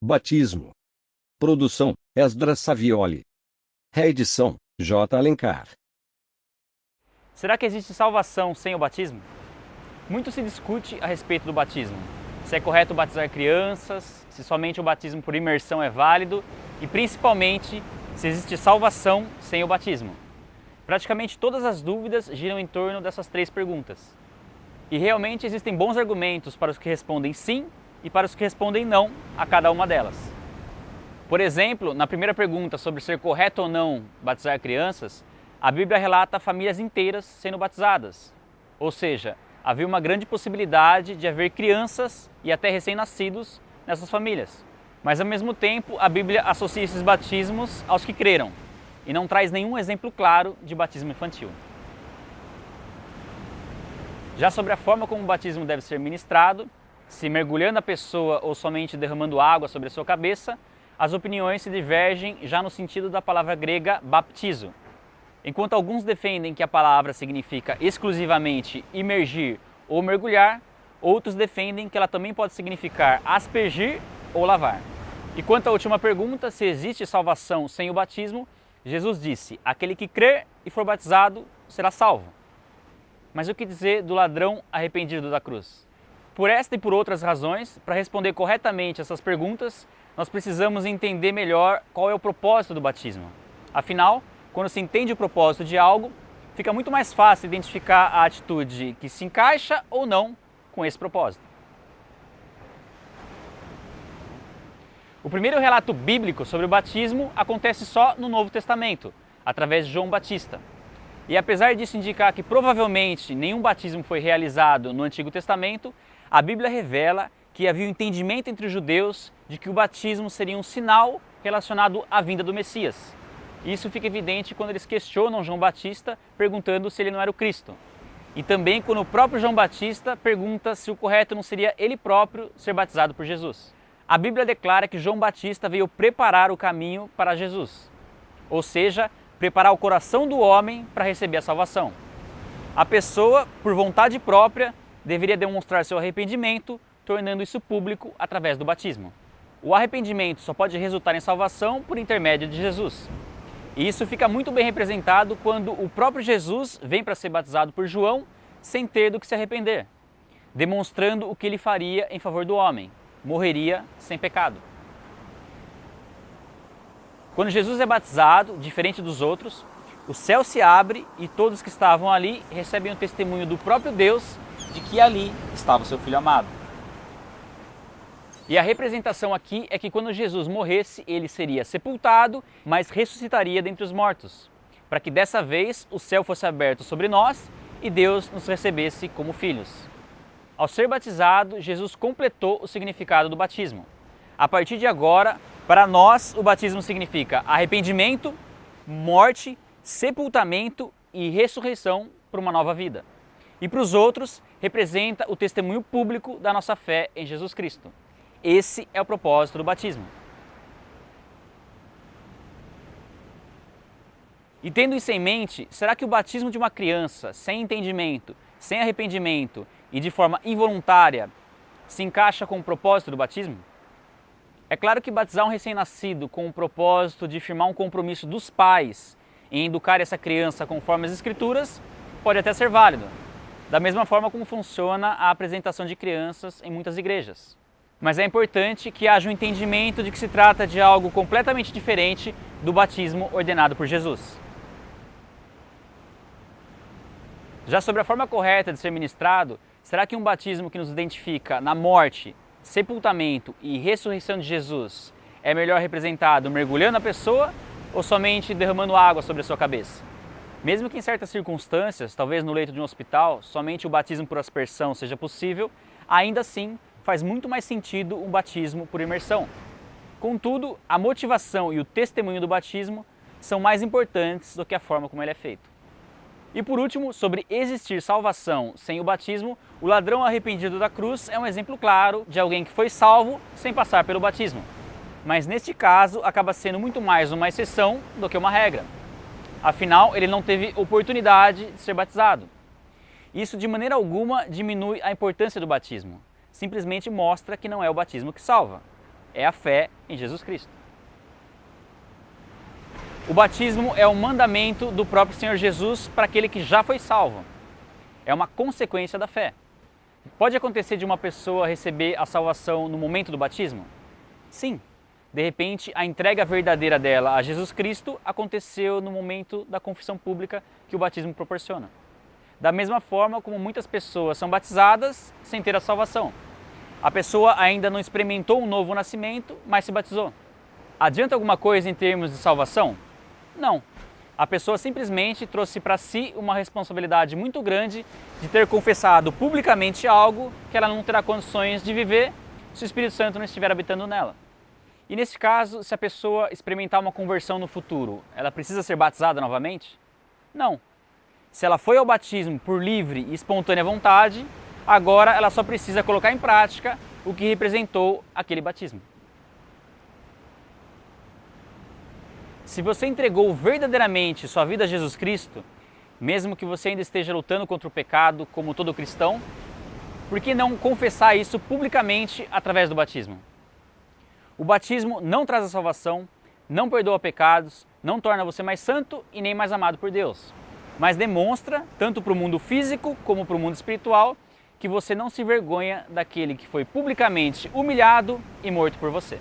Batismo. Produção: Esdras Savioli. Reedição: J. Alencar. Será que existe salvação sem o batismo? Muito se discute a respeito do batismo. Se é correto batizar crianças, se somente o batismo por imersão é válido e, principalmente, se existe salvação sem o batismo. Praticamente todas as dúvidas giram em torno dessas três perguntas. E realmente existem bons argumentos para os que respondem sim e para os que respondem não a cada uma delas. Por exemplo, na primeira pergunta sobre ser correto ou não batizar crianças, a Bíblia relata famílias inteiras sendo batizadas. Ou seja, havia uma grande possibilidade de haver crianças e até recém-nascidos nessas famílias. Mas ao mesmo tempo, a Bíblia associa esses batismos aos que creram e não traz nenhum exemplo claro de batismo infantil. Já sobre a forma como o batismo deve ser ministrado, se mergulhando a pessoa ou somente derramando água sobre a sua cabeça, as opiniões se divergem já no sentido da palavra grega baptizo. Enquanto alguns defendem que a palavra significa exclusivamente imergir ou mergulhar, outros defendem que ela também pode significar aspergir ou lavar. E quanto à última pergunta, se existe salvação sem o batismo, Jesus disse: aquele que crer e for batizado será salvo. Mas o que dizer do ladrão arrependido da cruz? Por esta e por outras razões, para responder corretamente essas perguntas, nós precisamos entender melhor qual é o propósito do batismo. Afinal, quando se entende o propósito de algo, fica muito mais fácil identificar a atitude que se encaixa ou não com esse propósito. O primeiro relato bíblico sobre o batismo acontece só no Novo Testamento, através de João Batista. E apesar disso indicar que provavelmente nenhum batismo foi realizado no Antigo Testamento, a Bíblia revela que havia um entendimento entre os judeus de que o batismo seria um sinal relacionado à vinda do Messias. Isso fica evidente quando eles questionam João Batista, perguntando se ele não era o Cristo. E também quando o próprio João Batista pergunta se o correto não seria ele próprio ser batizado por Jesus. A Bíblia declara que João Batista veio preparar o caminho para Jesus, ou seja, preparar o coração do homem para receber a salvação. A pessoa, por vontade própria, deveria demonstrar seu arrependimento, tornando isso público através do batismo. O arrependimento só pode resultar em salvação por intermédio de Jesus. E isso fica muito bem representado quando o próprio Jesus vem para ser batizado por João sem ter do que se arrepender, demonstrando o que ele faria em favor do homem: morreria sem pecado. Quando Jesus é batizado, diferente dos outros, o céu se abre e todos que estavam ali recebem o testemunho do próprio Deus de que ali estava o seu Filho amado. E a representação aqui é que quando Jesus morresse, ele seria sepultado, mas ressuscitaria dentre os mortos, para que dessa vez o céu fosse aberto sobre nós e Deus nos recebesse como filhos. Ao ser batizado, Jesus completou o significado do batismo. A partir de agora, para nós, o batismo significa arrependimento, morte, sepultamento e ressurreição para uma nova vida. E para os outros, representa o testemunho público da nossa fé em Jesus Cristo. Esse é o propósito do batismo. E tendo isso em mente, será que o batismo de uma criança sem entendimento, sem arrependimento e de forma involuntária se encaixa com o propósito do batismo? É claro que batizar um recém-nascido com o propósito de firmar um compromisso dos pais em educar essa criança conforme as Escrituras pode até ser válido, da mesma forma como funciona a apresentação de crianças em muitas igrejas. Mas é importante que haja um entendimento de que se trata de algo completamente diferente do batismo ordenado por Jesus. Já sobre a forma correta de ser ministrado, será que um batismo que nos identifica na morte, sepultamento e ressurreição de Jesus é melhor representado mergulhando a pessoa ou somente derramando água sobre a sua cabeça? Mesmo que em certas circunstâncias, talvez no leito de um hospital, somente o batismo por aspersão seja possível, ainda assim faz muito mais sentido um batismo por imersão. Contudo, a motivação e o testemunho do batismo são mais importantes do que a forma como ele é feito. E por último, sobre existir salvação sem o batismo, o ladrão arrependido da cruz é um exemplo claro de alguém que foi salvo sem passar pelo batismo. Mas neste caso, acaba sendo muito mais uma exceção do que uma regra. Afinal, ele não teve oportunidade de ser batizado. Isso de maneira alguma diminui a importância do batismo. Simplesmente mostra que não é o batismo que salva. é a fé em Jesus Cristo. O batismo é um mandamento do próprio Senhor Jesus para aquele que já foi salvo. É uma consequência da fé. Pode acontecer de uma pessoa receber a salvação no momento do batismo? Sim. De repente, a entrega verdadeira dela a Jesus Cristo aconteceu no momento da confissão pública que o batismo proporciona. Da mesma forma como muitas pessoas são batizadas sem ter a salvação. A pessoa ainda não experimentou um novo nascimento, mas se batizou. Adianta alguma coisa em termos de salvação? Não. A pessoa simplesmente trouxe para si uma responsabilidade muito grande de ter confessado publicamente algo que ela não terá condições de viver se o Espírito Santo não estiver habitando nela. E nesse caso, se a pessoa experimentar uma conversão no futuro, ela precisa ser batizada novamente? Não. Se ela foi ao batismo por livre e espontânea vontade, agora ela só precisa colocar em prática o que representou aquele batismo. Se você entregou verdadeiramente sua vida a Jesus Cristo, mesmo que você ainda esteja lutando contra o pecado, como todo cristão, por que não confessar isso publicamente através do batismo? O batismo não traz a salvação, não perdoa pecados, não torna você mais santo e nem mais amado por Deus, mas demonstra, tanto para o mundo físico como para o mundo espiritual, que você não se envergonha daquele que foi publicamente humilhado e morto por você.